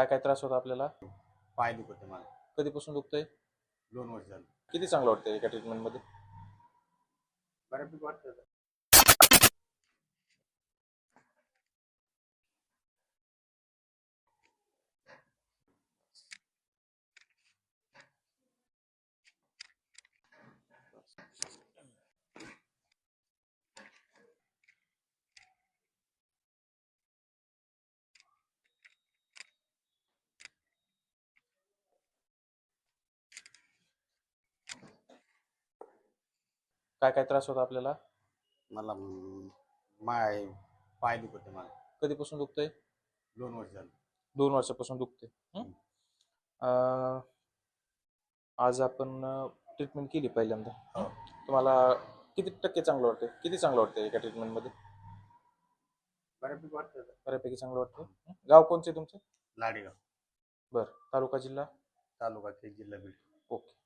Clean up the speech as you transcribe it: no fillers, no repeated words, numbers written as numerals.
काय काय त्रास होता आपल्याला? पाय दुखते मला. कधीपासून दुखतंय? 2 वर्ष झालं. किती चांगलं वाटतंय एका ट्रीटमेंटमध्ये? बऱ्यापैकी वाटतं. काय काय त्रास होता आपल्याला? मला माय पाय दुखते मला. कधीपासून दुखतंय? 2 वर्ष झालं. 2 वर्षापासून दुखते. आज आपण ट्रीटमेंट केली पहिल्यांदा. हो. तुम्हाला किती टक्के चांगलं वाटतंय? किती चांगलं वाटतंय एका ट्रीटमेंटमध्ये? बऱ्यापैकी वाटतं. बऱ्यापैकी चांगलं वाटतंय. गाव कोणचं आहे तुमचं? लाडेगाव बरं. तालुका जिल्हा? तालुका ते जिल्हा बीड. ओके.